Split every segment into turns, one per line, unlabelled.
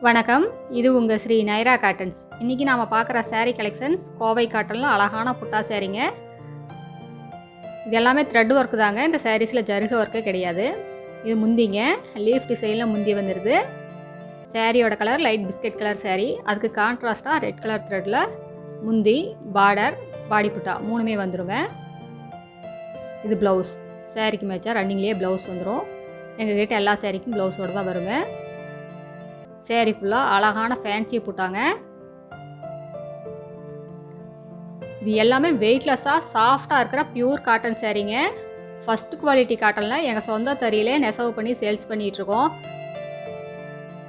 வணக்கம், இது உங்கள் ஸ்ரீ நைரா காட்டன்ஸ். இன்றைக்கி நாம் பார்க்குற சாரீ கலெக்ஷன்ஸ் கோவை காட்டனில் அழகான புட்டா சாரீங்க. இது எல்லாமே த்ரெட் ஒர்க்கு தாங்க. இந்த சாரீஸில் ஜருக ஒர்க்கு கிடையாது. இது முந்திங்க, லீஃப் டிசைனில் முந்தி வந்துடுது. சாரியோட colour light biscuit colour sari. அதுக்கு கான்ட்ராஸ்ட்டாக ரெட் கலர் த்ரெட்டில் முந்தி, பார்டர், பாடி புட்டா மூணுமே வந்துடுங்க. இது ப்ளவுஸ், சாரீக்கு மேட்சாக ரன்னிங்லேயே ப்ளவுஸ் வந்துடும். எங்கள் கிட்ட எல்லா சாரீக்கும் ப்ளவுஸோடு தான் வருங்க. சேரீ ஃபுல்லாக அழகான ஃபேன்சி புட்டாங்க. இது எல்லாமே வெயிட்லெஸ்ஸாக சாஃப்டாக இருக்கிற பியூர் காட்டன் சாரீங்க. ஃபஸ்ட் குவாலிட்டி காட்டனில் எங்கள் சொந்த தறியிலே நெசவு பண்ணி சேல்ஸ் பண்ணிகிட்ருக்கோம்.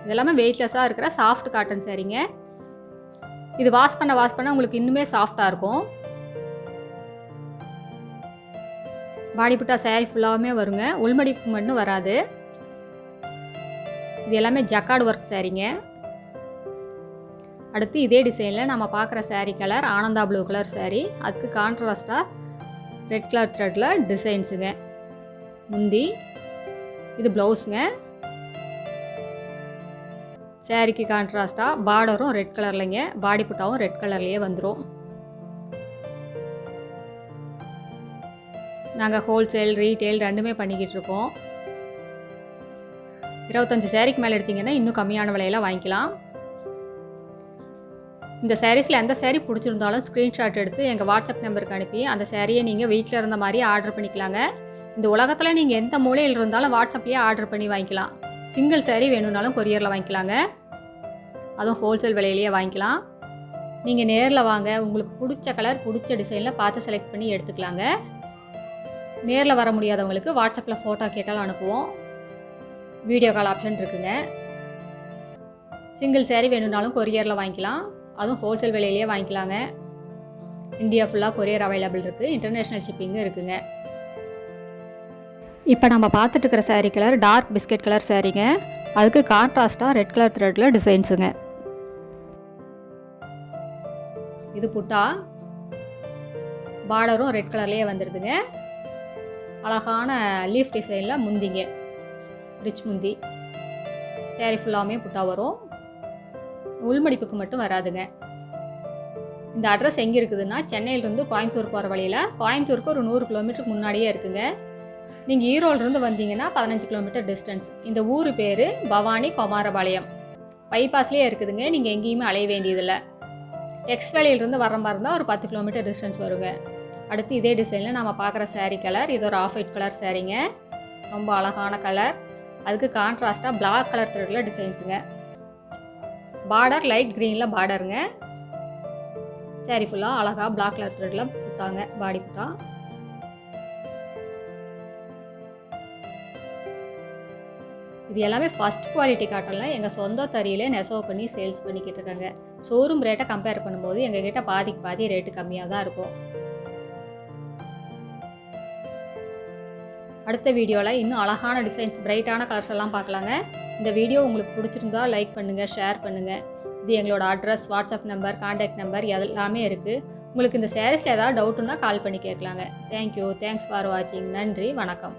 இது எல்லாமே வெயிட்லெஸ்ஸாக இருக்கிற சாஃப்ட் காட்டன் சாரீங்க. இது வாஷ் பண்ண உங்களுக்கு இன்னுமே சாஃப்டாக இருக்கும். பாடி புட்டா சாரீ ஃபுல்லாகவுமே வருங்க, உள்மடிப்பு மட்டும் வராது. இது எல்லாமே ஜக்கார்டு ஒர்க் சாரீங்க. அடுத்து இதே டிசைனில் நம்ம பார்க்குற sari colour Ananda blue colour sari. அதுக்கு கான்ட்ராஸ்டாக ரெட் கலர் த்ரெட்டில் டிசைன்ஸுங்க. முந்தி, இது ப்ளவுஸுங்க. சாரீக்கு கான்ட்ராஸ்டாக பார்டரும் ரெட் கலர்லைங்க, பாடி புட்டாவும் ரெட் கலர்லேயே வந்துடும். நாங்கள் ஹோல்சேல் ரீட்டெயில் ரெண்டுமே பண்ணிக்கிட்டு இருக்கோம். 25 சாரீக்கு மேலே எடுத்திங்கன்னா இன்னும் கம்மியான விலையில் வாங்கிக்கலாம். இந்த சாரீஸில் எந்த சாரீ பிடிச்சிருந்தாலும் ஸ்க்ரீன்ஷாட் எடுத்து எங்கள் வாட்ஸ்அப் நம்பருக்கு அனுப்பி அந்த சாரியை நீங்கள் வீட்டில் இருந்த மாதிரி ஆர்டர் பண்ணிக்கலாங்க. இந்த உலகத்தில் நீங்கள் எந்த மூலையில் இருந்தாலும் வாட்ஸ்அப்லேயே ஆர்டர் பண்ணி வாங்கிக்கலாம். சிங்கிள் சாரீ வேணும்னாலும் கொரியரில் வாங்கிக்கலாங்க. அதுவும் ஹோல்சேல் விலையிலேயே வாங்கிக்கலாம். நீங்கள் நேரில் வாங்க, உங்களுக்கு பிடிச்ச கலர் பிடிச்ச டிசைனில் பார்த்து செலக்ட் பண்ணி எடுத்துக்கலாங்க. நேரில் வர முடியாதவங்களுக்கு வாட்ஸ்அப்பில் ஃபோட்டோ கேட்டாலும் அனுப்புவோம். வீடியோ கால் ஆப்ஷன் இருக்குங்க. சிங்கிள் சாரீ வேணும்னாலும் கொரியரில் வாங்கிக்கலாம். அதுவும் ஹோல்சேல் விலையிலேயே வாங்கிக்கலாங்க. இந்தியா ஃபுல்லாக கொரியர் அவைலபிள் இருக்குது. இன்டர்நேஷ்னல் ஷிப்பிங்கும் இருக்குங்க. இப்போ நம்ம பார்த்துட்டு இருக்கிற sari colour dark biscuit colour சாரீங்க. அதுக்கு கான்ட்ராஸ்ட்டாக ரெட் கலர் த்ரெட்டில் டிசைன்ஸுங்க. இது புட்டா, பார்டரும் ரெட் கலர்லேயே வந்துடுதுங்க. அழகான லீஃப் டிசைனில் முந்திங்க, ரிச் முந்தி. சாரீ ஃபுல்லாமே புட்டா வரும், உள்மடிப்புக்கு மட்டும் வராதுங்க. இந்த அட்ரஸ் எங்கே இருக்குதுன்னா, சென்னையிலேருந்து கோயம்புத்தூர் போகிற வழியில், கோயம்புத்தூருக்கு ஒரு 100 கிலோமீட்டருக்கு முன்னாடியே இருக்குங்க. நீங்கள் ஈரோடுலேருந்து வந்தீங்கன்னா 15 கிலோமீட்டர் டிஸ்டன்ஸ். இந்த ஊர் பேர் பவானி குமாரபாளையம். பைபாஸ்லேயே இருக்குதுங்க. நீங்கள் எங்கேயுமே அலைய வேண்டியதில்லை. எக்ஸ் வேலையிலிருந்து வர மாதிரி இருந்தால் ஒரு 10 கிலோமீட்டர் டிஸ்டன்ஸ் வருங்க. அடுத்து இதே டிசைனில் நம்ம பார்க்குற சாரீ கலர் இது ஒரு ஆஃப் ஒயிட் கலர் சாரீங்க. ரொம்ப அழகான கலர். அதுக்கு கான்ட்ராஸ்ட்டாக பிளாக் கலர் த்ரெட்டில் டிசைன்ஸுங்க. பார்டர் லைட் க்ரீனில் பார்டருங்க. சாரீ ஃபுல்லாக அழகாக பிளாக் கலர் த்ரெட்டில் புட்டாங்க, பாடி புட்டா. இது எல்லாமே ஃபஸ்ட் குவாலிட்டி காட்டனில் எங்கள் சொந்த தறியிலே நெசவு பண்ணி சேல்ஸ் பண்ணிக்கிட்டு இருக்காங்க. ஷோரூம் ரேட்டை கம்பேர் பண்ணும்போது எங்கள் கிட்ட பாதிக்கு பாதி ரேட்டு கம்மியாக தான் இருக்கும். அடுத்த வீடியோவில் இன்னும் அழகான டிசைன்ஸ், பிரைட்டான கலர்ஸ் எல்லாம் பார்க்கலாங்க. இந்த வீடியோ உங்களுக்கு பிடிச்சிருந்தா லைக் பண்ணுங்கள், ஷேர் பண்ணுங்கள். இது எங்களோட address, WhatsApp number, contact number எல்லாமே இருக்குது. உங்களுக்கு இந்த சாரீஸில் ஏதாவது டவுட்டுன்னா கால் பண்ணி கேட்கலாங்க. தேங்க்யூ, தேங்க்ஸ் ஃபார் வாட்சிங். நன்றி, வணக்கம்.